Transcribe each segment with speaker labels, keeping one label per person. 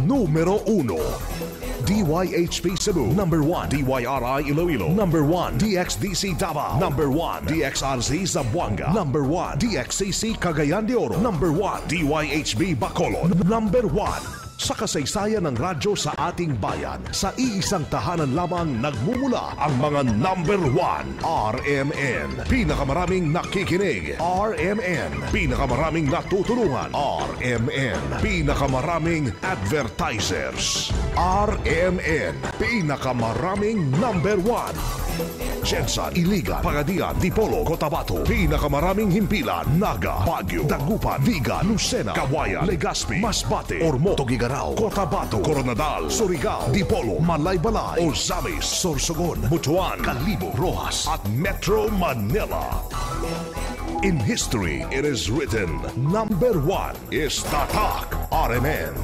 Speaker 1: numero 1. DYHP Cebu, number 1. DYRI Iloilo, number 1. DXDC Davao, number 1. DXRZ Zamboanga, number 1. DXCC Cagayan de Oro, number 1. DYHB Bacolod, number 1. Sa kasaysayan ng radyo sa ating bayan, sa iisang tahanan lamang nagmumula ang mga number 1. RMN, pinakamaraming nakikinig. RMN, pinakamaraming natutulungan. RMN, pinakamaraming advertisers. RMN, pinakamaraming number 1. Jensa, Iligan, Pagadian, Dipolo, Cotabato, pinakamaraming himpilan. Naga, Baguio, Dagupan, Viga, Lucena, Kawayan, Legazpi, Masbate, Ormo, Tuguegarao, Cotabato, Coronadal, Surigao, Dipolo, Malaybalay, Ozamis, Sorsogon, Butuan, Calibo, Rojas at Metro Manila. In history, it is written, number 1 is Tatak RMN.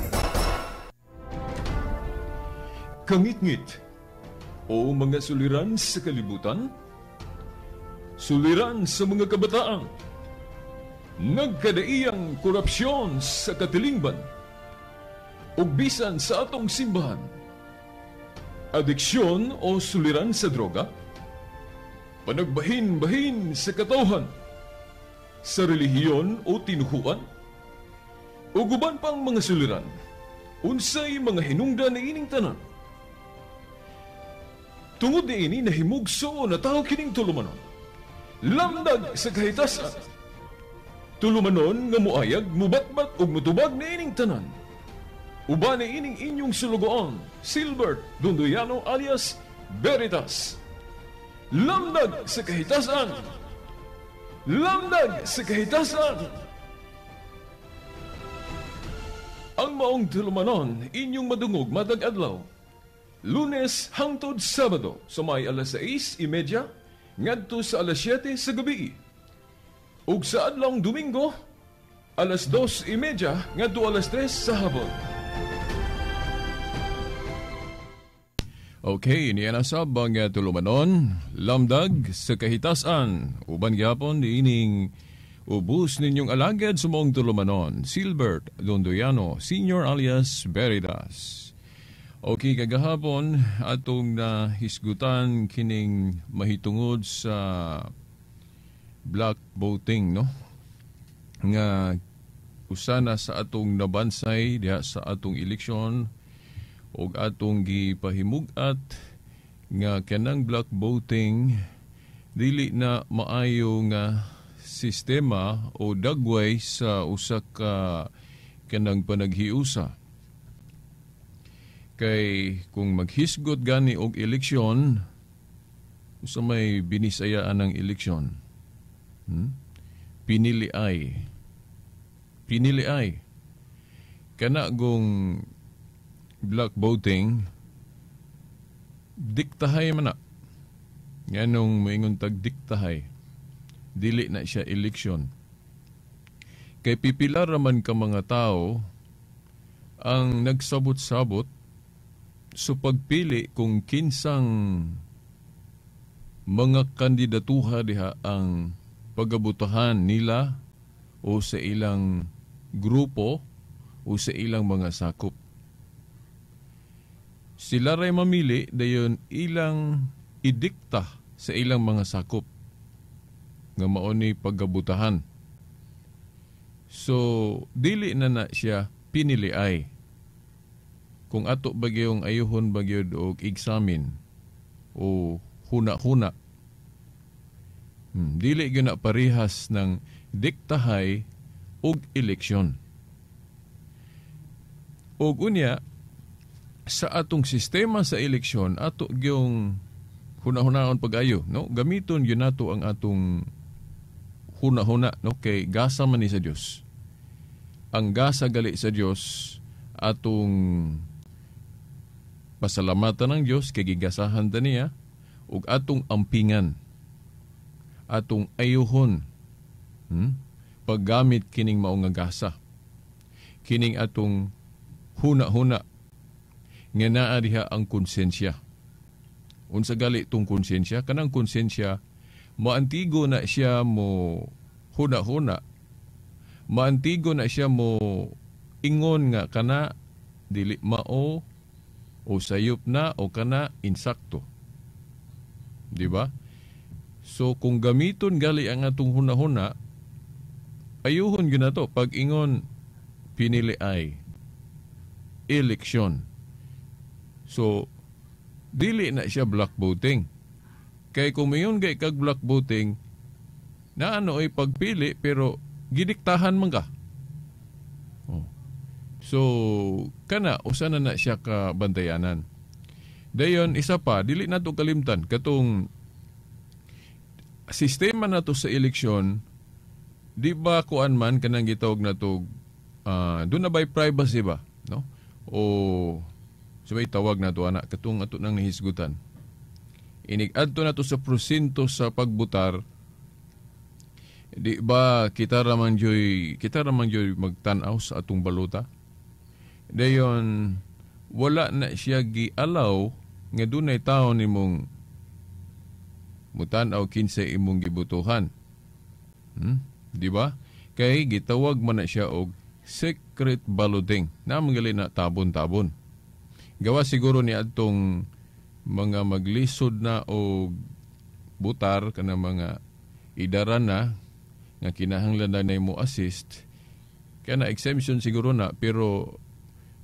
Speaker 2: Kangit-ngit o mga suliran sa kalibutan, suliran sa mga kabataan, nagkadaiyang korupsyon sa katilingban, ug bisan sa atong simbahan, adiksyon o suliran sa droga, panagbahin-bahin sa katawhan, sa relihiyon o tinuhuan, ug uban pang mga suliran, unsay mga hinungdan na ining tanan. Tungod ni ini nahimugso na tao kining tulumanon. Lamdag sa kahitasan. Tulumanon nga muayag, mubatbat ug mutubag na ining tanan. Uba na ining inyong sulugoon, Silbert Dundoyano alias Veritas. Lamdag sa kahitasan. Lamdag sa kahitasan. Ang maong tulumanon inyong madungog matag adlaw. Lunes hangtod Sabado sa may alas 6:30 ngadto sa alas 7 sa gabi. Ug sa adlawng Domingo alas 2:30 ngadto alas 3 sa hapon. Okay, niya na sabang tulumanon, lamdag sa kahitasan, uban gyapon ining ubus ninyong alagad sa mong tulumanon, Silbert Dondoyano, Senior alias Veritas. Okay, kagahapon atong nahisgutan kining mahitungod sa black voting, no? Nga usana sa atong nabansay diha sa atong eleksyon ug atong gipahimugat nga kanang black voting dili na maayo nga sistema o dagway sa usa ka kanang panaghiusa. Kay kung maghisgot gani og eleksyon, sa may binisayaan ng eleksyon, piniliay. Kana gong black voting, diktahay man na. Nganong moingon tag diktahay, dili na siya eleksyon. Kay pipila raman ka mga tao ang nagsabot-sabot so pagpili kung kinsang mga kandidatuha diha ang pagabutahan nila o sa ilang grupo o sa ilang mga sakop. Sila ray mamili dayon ilang idikta sa ilang mga sakop nga mao ni pagabutahan. So dili na siya piniliay. Kung ato bagyong ayuhon bagyod og examine o huna-huna, dili gyud na parehas ng diktahay og eleksyon. Og unya sa atong sistema sa eleksyon ato gyung huna-hunaon pag-ayo, no? Gamiton gyud nato ang atong huna-huna, no? Kay gasa man ni sa Dios. Ang gasa gali sa Dios atong pasalamatan ng Diyos, kay gigasahan ta niya, ug atong ampingan, atong ayuhon, paggamit kining mao nga gasa. Kining atong huna-huna, nga naa diha ang konsensya. Unsa gali tong konsensya? Kanang konsensya, maantigo na siya mo huna-huna, maantigo na siya mo ingon nga kana
Speaker 3: dili mao o sayop na o kana insakto. Di ba? So kung gamiton gali ang atong hunahuna, ayuhon gyud nato pag ingon pinili ay eleksyon. So dili na siya black voting. Kay kung mayon gay kag black voting, na ano ay pagpili pero gidiktahan man ka. Oh. So kana usa na siya ka bantayanan. Dayon isa pa dili nato kalimtan katong sistema nato sa eleksyon, di ba kuan man kanang gitawag nato doon na by privacy ba, no? O sabay tawag nato ana katong ato nang nahisgutan. Inig-adto nato sa prosinto sa pagbutar. Di ba kita raman joy magtan-aw sa atong balota. Dayon wala na siya gi-allow nga dunay tawo nimong mutan-aw kinsa imong gibutuhan. Di ba? Kay gitawag man na siya og secret balloting. Na mangali na tabon-tabon. Gawa siguro ni adtong mga maglisod na o butar kana mga idaran na nga kinahanglan na mo assist kana exemption siguro na pero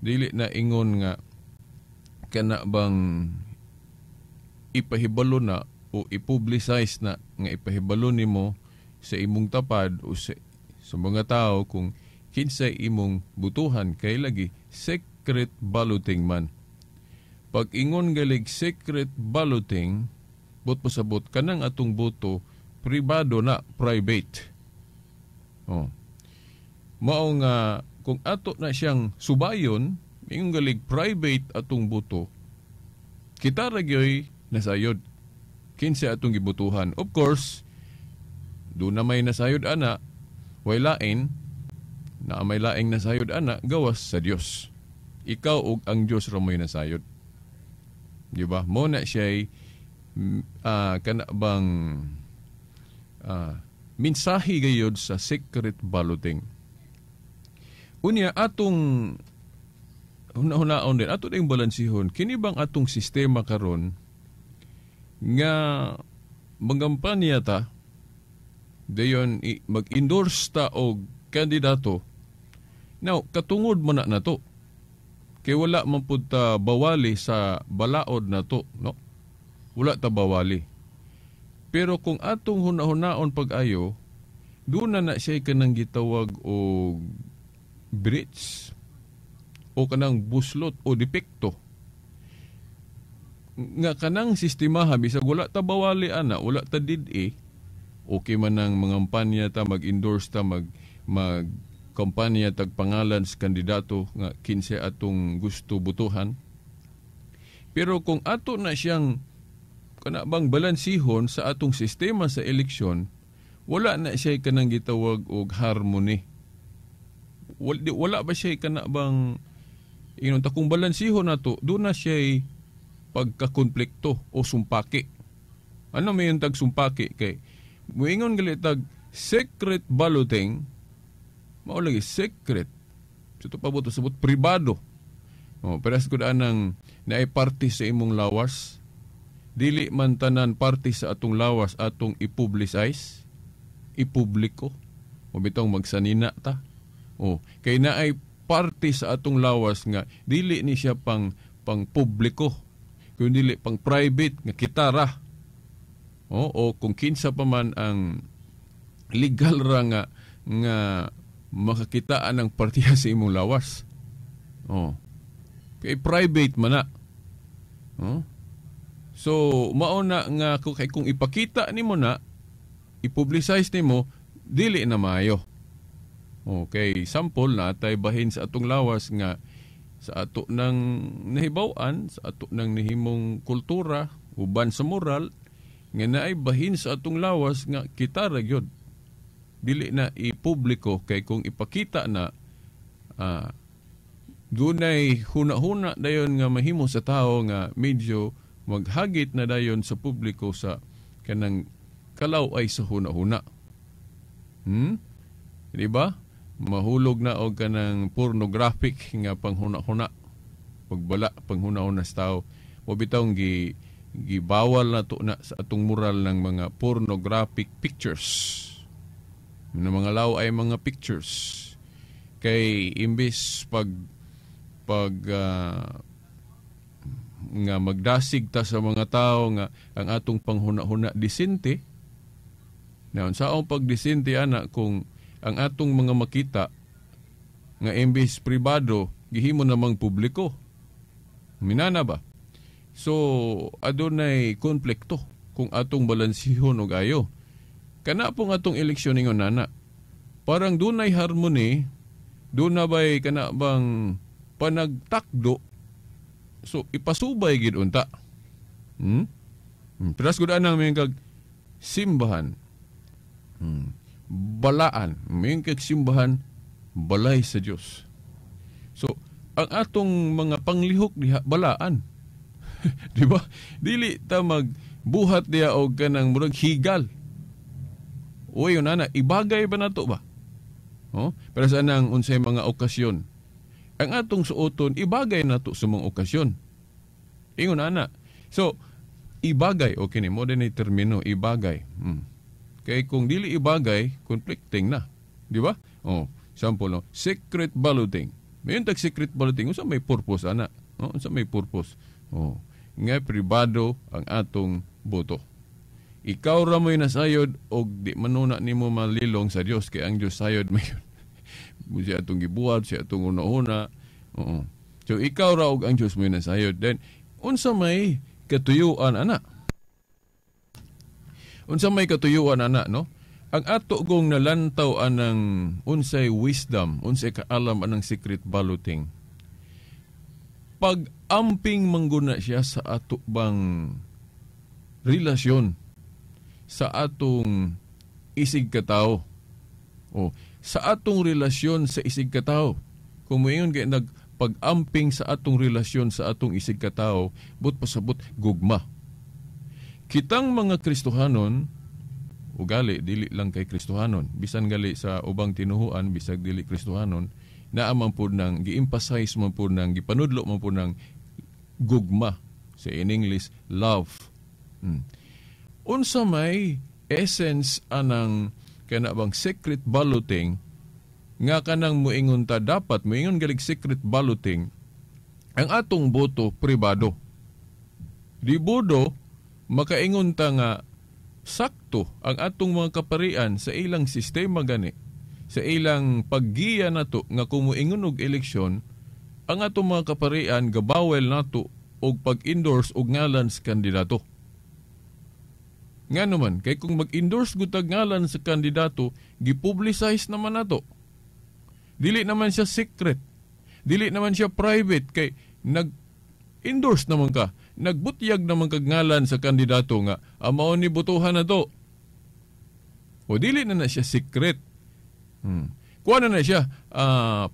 Speaker 3: dili na ingon nga kana bang ipahibalo na o ipublicize na nga ipahibalo nimo sa imong tapad o sa mga tao kung kinsay imong butuhan kay lagi secret balloting man. Pag ingon galig secret balloting, bot pasabot kanang atong boto pribado na, private. Oh. Mao nga kung ato na siyang subayon, ingon galig private atong boto, kita ra gyoy nasayod kinsa atong gibutuhan. Of course, do na may nasayod ana, way lain na may laing nasayod ana gawas sa Dios. Ikaw ug ang Dios ra mo'y nasayod. Di ba? Mo na siya'y kana bang mensahe gayod sa secret balloting. Unya atong hunaon din ato ding balansihon kini bang atong sistema karon nga magampanya ta dayon mag-endorse ta og kandidato. Now katungod mo na nato. Kay wala man pud ta bawali sa balaod na to, no? Wala ta bawali. Pero kung atong hunahunaon pag-ayo, doon na siya kanang gitawag o bridge o kanang buslot o depekto. Nga kanang sistema bisag wala ta bawali ana, wala ta did-e, okay man ang mga kampanya ta mag-endorse ta mag kampanya tagpangalan sa kandidato nga kinsa atong gusto butuhan. Pero kung ato na siyang kana bang balansihon sa atong sistema sa eleksyon, wala na siya kanang gitawag og harmony. Wala ba siya kana bang kung balansihon nato, doon na siya pagkakonflikto o sumpaki. Ano may yung tag sumpaki kay muingon gali tag secret balloting. Mao lagi secret. Ito pa buto sabot pribado. Peras ko daan ng naay party sa imong lawas. Dili man tanan party sa atong lawas atong i-publicize, ipubliko. O bitong magsanina ta. Kay naay party sa atong lawas nga dili ni siya pang publiko. Kung dili pang private nga kitara. O kung kinsa pa man ang legal ra nga makakitaan ng partiya sa imong lawas. Kay private man na. So, mauna nga kung ipakita nimo na, i-publicize nimo, dili na maayo. Okay, sample na tay bahin sa atong lawas nga sa ato ng nahibaw-an, sa ato ng nahimong kultura, uban sa moral, nga naay bahin sa atong lawas nga kita ra gyud. Dili na ipubliko kay kung ipakita na dunay huna-huna dayon nga mahimo sa tao nga medyo maghagit na dayon sa publiko sa kanang kalaw ay sa huna-huna. Di ba? Mahulog na og kanang pornographic nga panghuna-huna. pagbala panghuna-una sa tao. Mo bitawng gibawal na to na sa atong moral ng mga pornographic pictures. Ng mga law ay mga pictures. Kay imbis nga magdasig ta sa mga tao nga ang atong panghuna-huna disente, na unsaong pagdisente ana kung ang atong mga makita nga imbis pribado gihimo namang publiko. Minana ba? So adunay konflikto kung atong balansihon og ayo. Kana pong atong eleksyon ningon nana. Parang dunay harmony, duna bay kana bang panagtakdo. So ipasubay gid unta. Piras gud anang may kag simbahan. Balaan, may kag simbahan balay sa Dios. So ang atong mga panglihok diha balaan. Di ba? Dili ta magbuhat diha og kanang murag higal. Uy, yun na, ibagay ba nato ba? Pero sa nang unsay mga okasyon, ang atong suoton, ibagay nato sa mga okasyon. Ingon na. So, ibagay, okay ni, modern na termino, ibagay. Kaya kung dili ibagay, conflicting na. Di ba? Sample, no? Secret balloting. Mayroon tag secret balloting, unsa may purpose, ana? Unsa may purpose? Nga pribado ang atong boto. Ikaw ra mo'y nasayod o di manuna nimo malilong sa Dios kay ang Dios sayod mayon. Siya atong gibuhat, siya atong una-una. So ikaw ra og ang Dios mo'y nasayod. Then unsa may katuyuan ana? Unsa may katuyuan ana, no? Ang ato kong nalantaw anang unsay wisdom, unsay kaalam anang secret balloting. Pag amping mangguna siya sa ato bang relasyon, sa atong isig katao, sa atong relasyon sa isig katao. Kung mayon kay nagpag-amping sa atong relasyon sa atong isig katao, but pasabot gugma. Kitang mga Kristohanon, ugali dili lang kay Kristohanon, bisan gali sa ubang tinuhuan, bisag dili Kristohanon, naaman po nang gi-emphasize man po nang gipanudlo man po nang gugma, sa in English love. Unsa may essence anang kanabang secret balloting nga kanang moingon ta dapat moingon galig secret balloting ang atong boto pribado. Di bodo makaingon ta nga sakto ang atong mga kaparian sa ilang sistema gani, sa ilang paggiya nato nga kung moingon og eleksyon ang atong mga kaparian gabawel nato og pag-endorse og ngalan sa kandidato. Nga naman, kay kung mag-endorse gutag ngalan sa kandidato, gipublicize naman nato. Dili naman siya secret. Dili naman siya private. Kay nag-endorse naman ka. Nagbutyag naman kag ngalan sa kandidato nga, amao ni butuhan na to. O dili na siya secret. Kuha na siya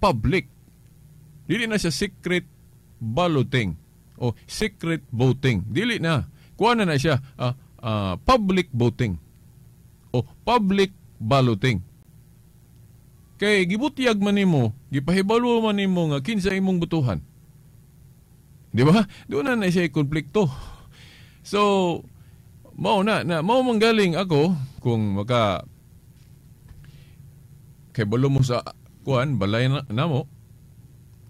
Speaker 3: public. Dili na siya secret balloting o secret voting. Dili na. Kuha na siya public voting o public balloting. Kay gibutyag man nimo, gipahibalo man nimo nga kinsa imong butuhan. Di ba? Doon na siya konflikto. So, mao manggaling ako kung kay balo mo sa balay na mo,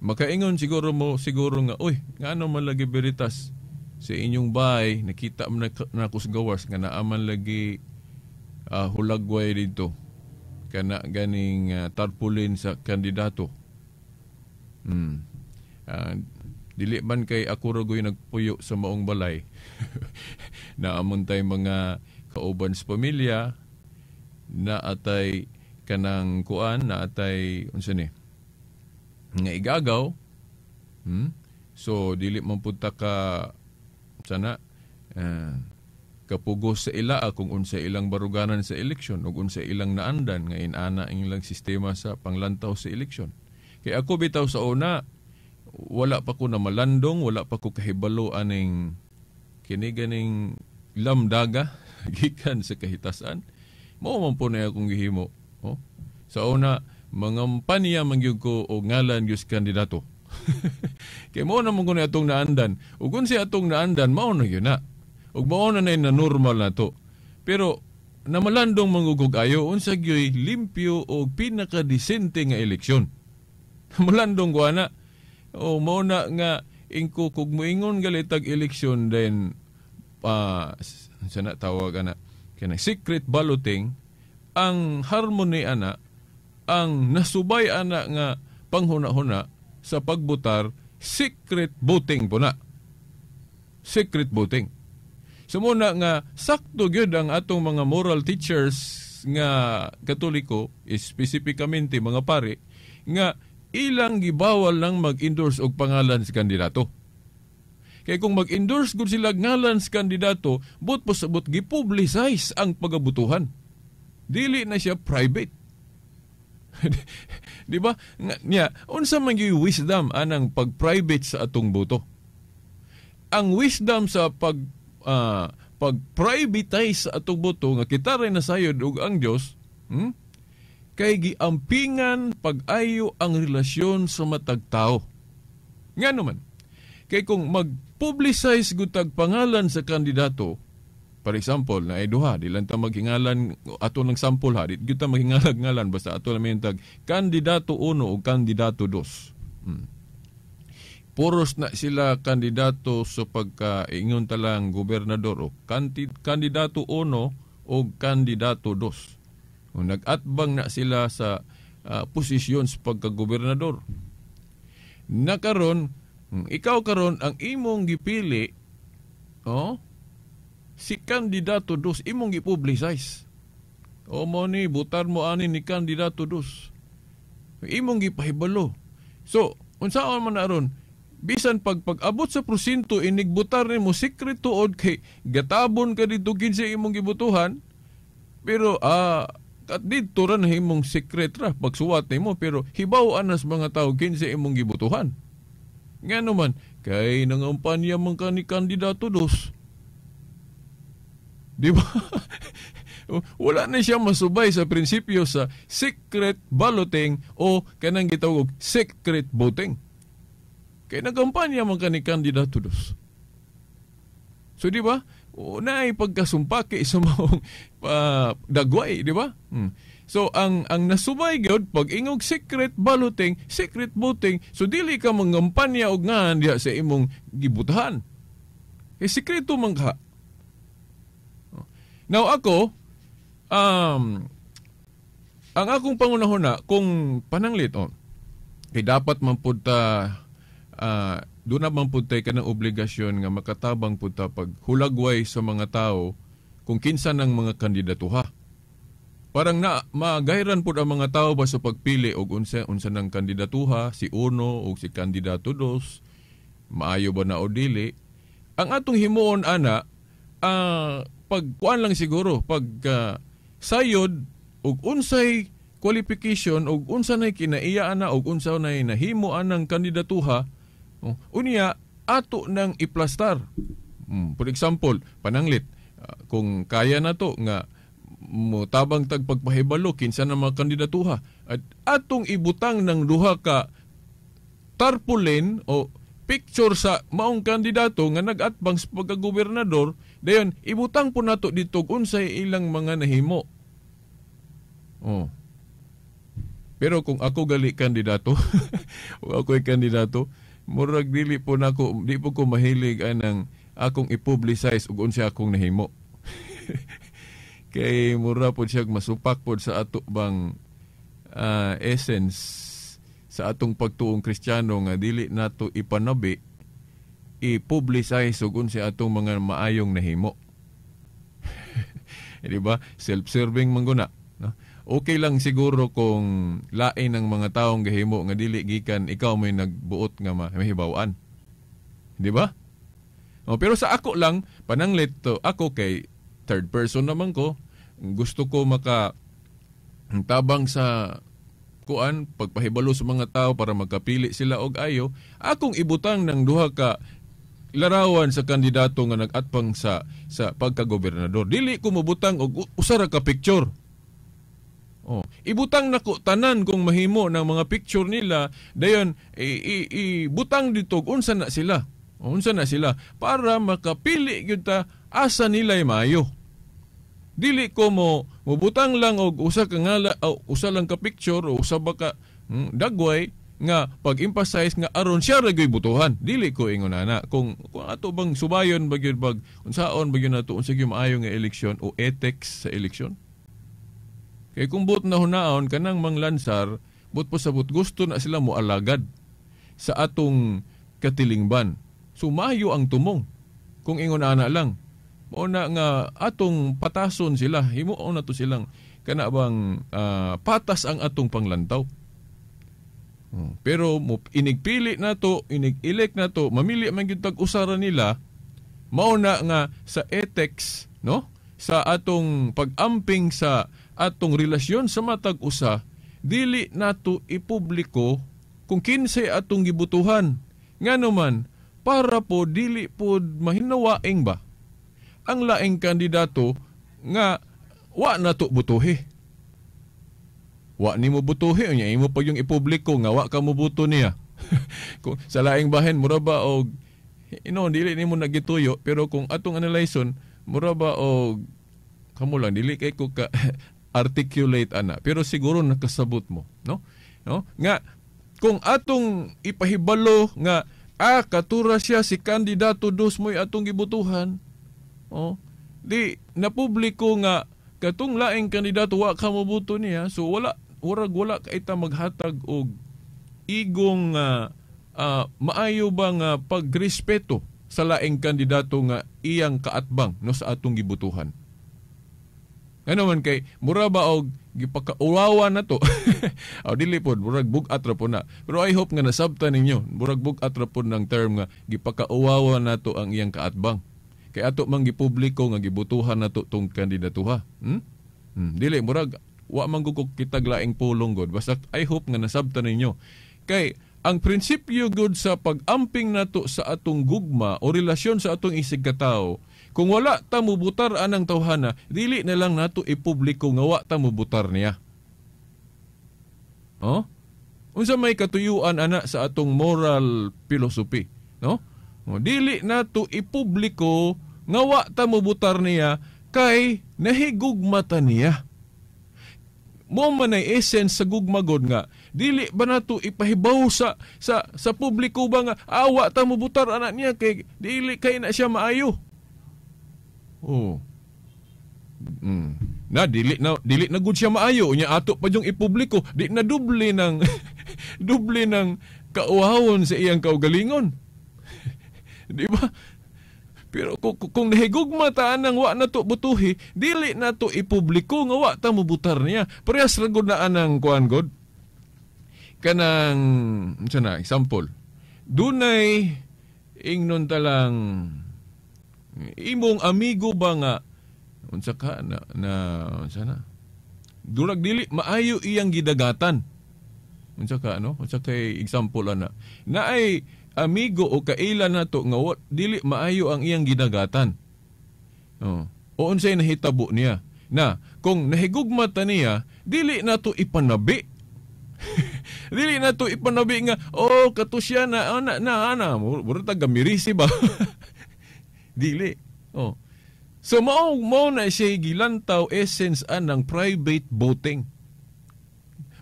Speaker 3: makaingon siguro nga, uy, ngano man lagi beritas sa inyong bahay, nakita mo na ako sa gawas nga naaman lagi hulagway dito kana ganing tarpulin sa kandidato. Dili man kay ako ragoy nagpuyo sa maong balay. Naamon tay mga kauban sa pamilya, na atay kanang kuan, na atay unsa ni nga igagaw. So dili man punta ka sana kapugos sa ila kung unsa ilang baruganan sa eleksyon o unsa ilang naandan nga inana ang ilang sistema sa panglantaw sa eleksyon. Kay ako bitaw sa una, wala pa ko na malandong, wala pa ko kahibalo aning kini ganing lamdaga gikan sa kahitasan. Mao man po na akong gihimo. Sa una, mangampanya mangyud ko og ngalan gyud kandidato. Kay mao na mo kuno atong naandan. Ug kun si atong naandan mao na gyud na. Ug mao na nay na normal na to. Pero namalandong mangugog ayo unsa gyoy limpyo o pinakadesente nga eleksyon. Namalandong ko ana. O mao na nga ingko kog moingon galitag eleksyon then sana tawag ana kana secret balloting ang harmony ana ang nasubay ana nga panghuna-huna sa pagbotar secret voting po na. Secret voting. So muna nga sakto gyud ang atong mga moral teachers nga Katoliko, specificamente mga pare, nga ilang gibawal lang mag-endorse og pangalan sa kandidato. Kaya kung mag-endorse gud sila ngalan sa kandidato, but pasabot gi-publicize ang pagabutuhan. Dili na siya private. Di ba? Nya, unsa man gyud wisdom anang pag-private sa atong boto? Ang wisdom sa pag-privatize sa atong boto nga kita ray nasayod og ang Dios, kay giampingan pag-ayo ang relasyon sa matag tao. Nga naman, kay kung mag-publicize gud tag pangalan sa kandidato, for example, na duha, di lang ta maghingalan, ato ng sample ha, di kita maghingalan, basta ato namin tag kandidato 1 o kandidato 2. Puros na sila kandidato sa pagkaingon talang gobernador o kandidato 1 o kandidato 2. O nag-atbang na sila sa posisyon sa pagkagobernador. Nakaron, ikaw karon ang imong gipili, si kandidato 2 imong gi-publicize. O mo ni butar mo ani ni kandidato 2. Imong gipahibalo. So, unsaon man aron bisan pag-abot sa prosinto inigbutar nimo secret tuod kay gatabon ka dito kinsa imong gibutuhan. Pero at dito ra na imong secret ra pagsuwat nimo pero hibaw anas mga tawo kinsa imong gibutuhan. Ngano man kay nangampanya man ka ni kandidato 2. Di ba? Wala na siya masubay sa prinsipyo sa secret balloting o kanang gitawag secret voting. Kaya nagampanya man ka ni kandidato 2. So di ba? Naay pagkasumpaki sa maong dagway, di ba? So ang nasubay gyud pag ingog secret balloting, secret voting, so dili ka mangampanya og nga diha sa imong gibutahan. Kay sekreto man ka. Now ako, ang akong pangunahuna, kung pananglit, kay dapat man po doon na man po tayo ka ng obligasyon nga makatabang po ta pag hulagway sa mga tao kung kinsa ng mga kandidatuha. Parang magayran po ang mga tao ba sa pagpili o unsa ng kandidatuha, si uno o si kandidato 2, maayo ba na o dili. Ang atong himuon, ana, pagkuan lang siguro pag sayod og unsay qualification og unsa nay kinaiya ana og unsa nay nahimo anang kandidatuha unya ato nang iplastar. For example, pananglit kung kaya na to nga motabang tag pagpahibalo kinsa na mga kandidatuha at atong ibutang ng duha ka tarpaulin o picture sa maong kandidato nga nag-atbang sa pagkagobernador, dayon ibutang po nato dito unsay ilang mga nahimo. Pero kung ako gali kandidato, o ako'y kandidato, murag dili po nako, di po ko mahilig anang akong i-publicize ug unsay akong nahimo. Kay mura po siya masupak po sa ato bang essence sa atong pagtuong Kristiyano nga dili nato ipanabi i-publicize ug unsay atong mga maayong nahimo. Di ba? Self-serving man guna, no? Okay lang siguro kung lain ng mga taong gahimo nga dili gikan ikaw may nagbuot nga mahibaw-an. Di ba? Pero sa ako lang pananglit to, ako kay third person naman ko, gusto ko tabang sa kuan pagpahibalo sa mga tao para magkapili sila og ayo, akong ibutang ng duha ka larawan sa kandidato nga nag-atpang sa pagkagobernador. Dili ko mabutang og usara ka picture. Ibutang nako tanan kung mahimo ng mga picture nila, dayon ibutang dito unsa na sila. Unsa na sila para makapili gyud ta asa nila maayo. Dili ko mo butang lang og usa ka ngala o usa lang ka picture o usa ba ka dagway nga pag-emphasize nga aron siya ra gyud butuhan. Dili ko ingon ana kung ato bang subayon ba gyud bag unsaon ba gyud nato unsa gyud maayo nga eleksyon o ethics sa eleksyon. Kay kung but na hunaon kanang manglansar, but po sabot gusto na sila mo alagad sa atong katilingban. So maayo ang tumong. Kung ingon ana lang, mao na nga atong patason sila, himuon na to silang kana bang patas ang atong panglantaw. Pero inigpili na to, inig-elect na to, mamili man gyud tag usara nila, mao na nga sa ethics, no? Sa atong pag-amping sa atong relasyon sa matag usa, dili nato ipubliko kung kinsay atong gibutuhan. Ngano man, para po dili po mahinawaing ba ang laing kandidato nga wa nato butuhi. Wa nimo butuhi unya imo pa yung ipubliko nga wa ka mo buto niya. Kung sa laing bahin mura ba og dili nimo nagituyo, pero kung atong analyson mura ba og kamo lang dili kay ko ka articulate ana, pero siguro nakasabot mo, no nga kung atong ipahibalo nga katura siya si kandidato dos mo'y atong gibutuhan, di napubliko nga katong laing kandidato wa ka mobuto niya, so wala ka ita maghatag og igong maayo ba nga pagrespeto sa laing kandidato nga iyang kaatbang no sa atong gibutuhan. Ano man kay mura ba og gipakauwawa na to. Dili pod murag bugat ra po na. Pero I hope nga nasabtan ninyo, murag bugat ra po ng term nga gipakauwawa na to ang iyang kaatbang. Kay ato mang gipubliko nga gibutuhan na to tong kandidatuha. Dili murag wa man gugok kitag laing pulong god. Basta I hope nga nasabtan ninyo. Kay ang prinsipyo gud sa pag-amping nato sa atong gugma o relasyon sa atong isig katao, kung wala ta mubutar anang tawhana, dili na lang nato ipubliko nga wa ta mubutar niya. Unsa may katuyuan ana sa atong moral philosophy, no? Dili nato ipubliko nga wa ta mubutar niya kay nahigugma ta niya. Mo man ay essence sa gugmagod nga dili ba nato ipahibaw sa publiko ba nga awa ta mubutar anak niya kay dili kay na siya maayo. Dili na gud siya maayo nya ato pa yung ipubliko, di na duble ng duble ng kauhawon sa iyang kaugalingon. Di ba? Pero kung nahigugma ta nang wa nato butuhi, dili nato ipubliko nga wa ta mubutar niya. Parehas ra gud na anang kuan god. Kanang example. Dunay ingnon talang imong amigo ba nga unsa ka unsa na durag dili maayo iyang gidagatan. Unsa kay example ana. Naay amigo o kailan nato nga dili maayo ang iyang gidagatan. O unsay nahitabo niya? Na kung nahigugma ta niya, dili nato ipanabi. Dili nato ipanabi nga kato siya na mura ta gamirisi ba? Dili. So mao na siya gilantaw essence anang private voting.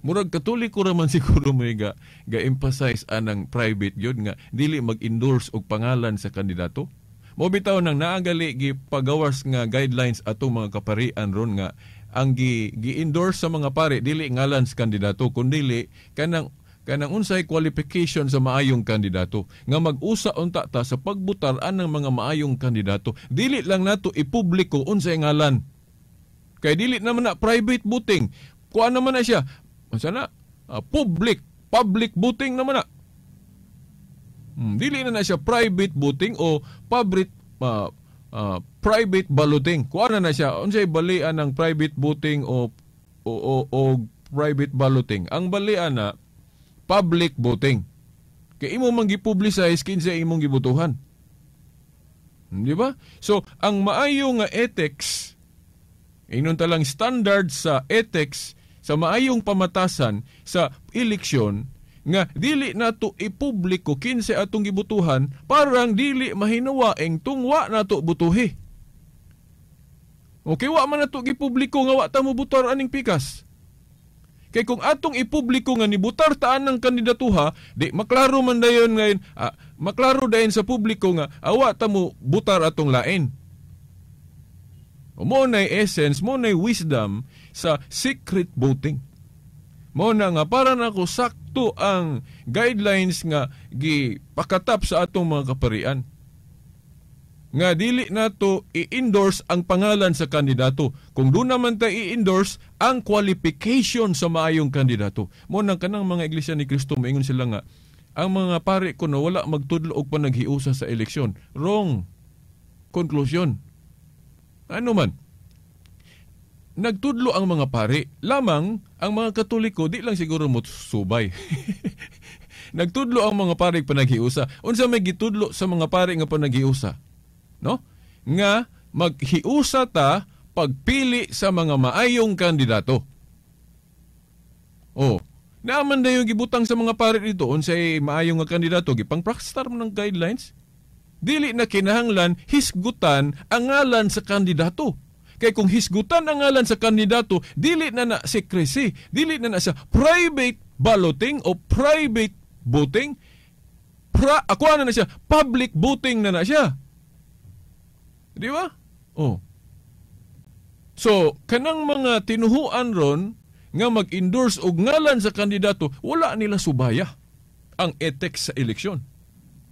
Speaker 3: Murag katoliko raman siguro may ga-emphasize anang private yun nga dili mag-endorse og pangalan sa kandidato. Mo bitaw nang naagali gipagawas nga guidelines atong mga kaparian ron nga ang gi-endorse sa mga pare dili ngalan sa kandidato kundi kanang unsay qualification sa maayong kandidato nga mag-usa unta ta sa pagbutar anang mga maayong kandidato. Dili lang nato ipubliko unsay ngalan. Kay dili naman na private voting. Kuan naman na siya public voting naman na. Dili na siya private voting o private balloting. Kuan na siya unsay balian ng private voting o private balloting. Ang balian na public voting. Kay imo man gi-publicize kinsa imong gibutuhan. Di ba? So ang maayo nga ethics inon talang standard sa ethics sa maayong pamatasan sa eleksyon nga dili nato ipubliko kinsa atong gibutuhan parang dili mahinawa ing tungwa nato butuhi. Okay, wa man nato gipubliko nga wa ta mo butar aning pikas. Kay kung atong ipubliko nga nibutar taan ng kandidatuha, di maklaro man dayon ngayon, maklaro dayon sa publiko nga awa ta mo butar atong lain. Mo na essence, mo na wisdom sa secret voting. Mo na nga para nako sakto ang guidelines nga gipakatap sa atong mga kaparian. Nga dili nato i-endorse ang pangalan sa kandidato. Kung doon naman tayo i-endorse ang qualification sa maayong kandidato. Mo nang kanang mga iglesia ni Kristo maingon sila nga ang mga pari ko na wala magtudlo og panaghiusa sa eleksyon. Wrong conclusion. Ano man? Nagtudlo ang mga pari, lamang ang mga Katoliko di lang siguro mo subay. Nagtudlo ang mga pari panaghiusa. Unsa may gitudlo sa mga pari nga panaghiusa? No? Nga maghiusa ta pagpili sa mga maayong kandidato. Oh, naaman na yung gibutang sa mga pari dito unsay maayong nga kandidato gipang-prakstar mo ng guidelines. Dili na kinahanglan hisgutan ang ngalan sa kandidato. Kay kung hisgutan ang ngalan sa kandidato, dili na na secrecy, dili na na sa private balloting o private voting, ako na siya, public voting na siya. Di ba? Oh. So, kanang mga tinuhuan ron nga mag-endorse og ngalan sa kandidato, wala nila subaya ang ethics sa eleksyon.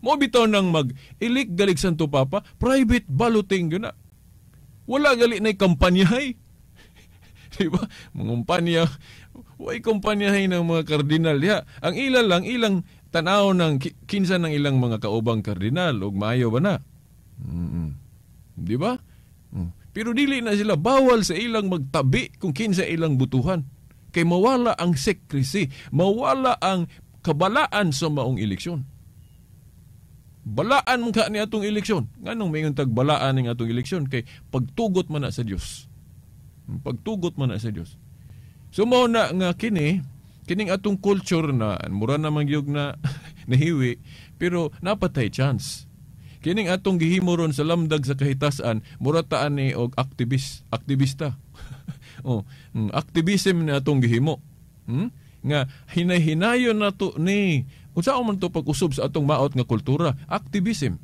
Speaker 3: Mo bitaw nang mag-ilik galig Santo Papa, private balloting yun na. Wala gali na kampanyahay. Diba? Mga kampanyahay ng mga kardinal. Ya, ang ilang tanaw ng kinsa ng ilang mga kaubang kardinal o maayo ba na? Diba? Pero dili na sila bawal sa ilang magtabi kung kinsa ilang butuhan. Kay mawala ang secrecy, mawala ang kabalaan sa maong eleksyon. Balaan mo ka ni atong eleksyon. Nganong mayon tag balaan ning atong eleksyon kay pagtugot man na sa Dios. Pagtugot man na sa Dios. So mao na nga kining atong culture na mura na mangyog na nahiwi pero napatay chance. Kining atong gihimo ron sa lamdag sa kahitasan mura taan ni og aktivista. Activism na atong gihimo. Nga hinay-hinayon nato ni unsa man to pag-usab sa atong maot nga kultura, activism.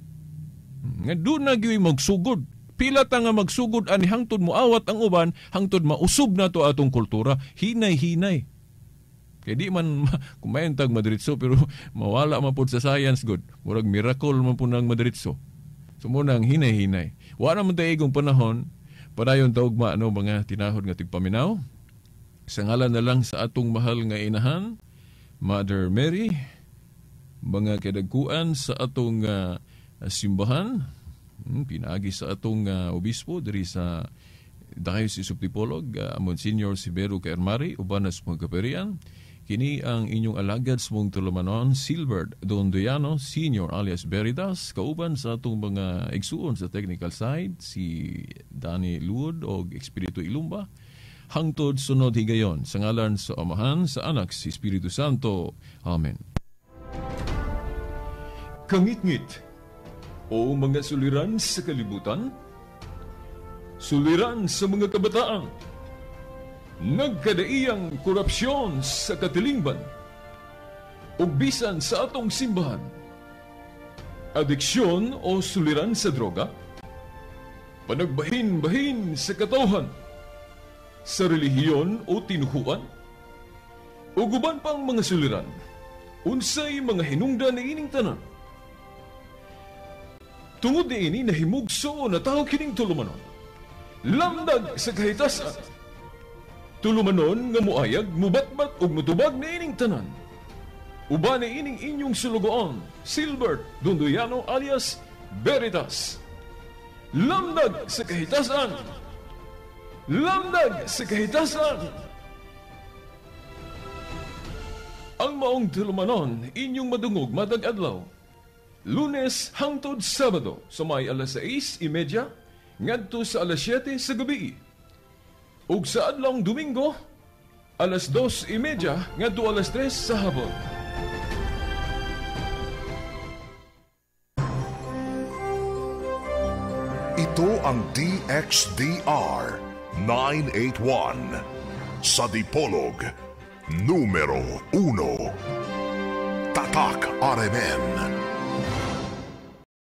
Speaker 3: Nga doon na gyud magsugod. Pila ta nga magsugod ani hangtod moawat ang uban, hangtod mausub na to atong kultura, hinay-hinay. Kay di man kumayon tag madiretso pero mawala man pud sa science good. Murag miracle man pud nang madiretso. So mo nang hinay-hinay. Wa na man tay igong panahon padayon ta og mga tinahod nga tigpaminaw. Sa ngalan na lang sa atong mahal nga inahan, Mother Mary, mga kadagkuan sa atong simbahan, pinaagi sa atong obispo diri sa Diocese of Dipolog, Monsignor Sibero Kaermari, uban sa mga kaperian. Kini ang inyong alagad sa mong tulumanon, Silbert Dondoyano Senior alias Veritas, kauban sa atong mga igsuon sa technical side, si Danny Luod o Espiritu Ilumba. Hangtod sunod higayon, sa ngalan sa Amahan, sa Anak, si Espiritu Santo. Amen.
Speaker 2: Kangit-ngit o mga suliran sa kalibutan, suliran sa mga kabataan, nagkadaiyang korupsyon sa katilingban, ug bisan sa atong simbahan, adiksyon o suliran sa droga, panagbahin-bahin sa katawhan, sa relihiyon o tinuhuan, ug uban pang mga suliran, unsay mga hinungdan na ining tanan. Tungod niini nahimugso na tao kining tulumanon. Lamdag sa kahitasan. Tulumanon nga muayag, mubatbat ug mutubag na ining tanan. Uban ni ining inyong sulugoon, Silbert Dondoyano alias Veritas. Lamdag sa kahitasan. Lamdag sa kahitasan. Ang maong tulumanon inyong madungog madag adlaw. Lunes hangtod Sabado sa may alas 6:30 ngadto sa alas 7 sa gabi. Ug sa adlawng Domingo alas 2:30 ngadto alas 3 sa hapon.
Speaker 1: Ito ang DXDR 981 sa Dipolog, numero 1. Tatak RMN.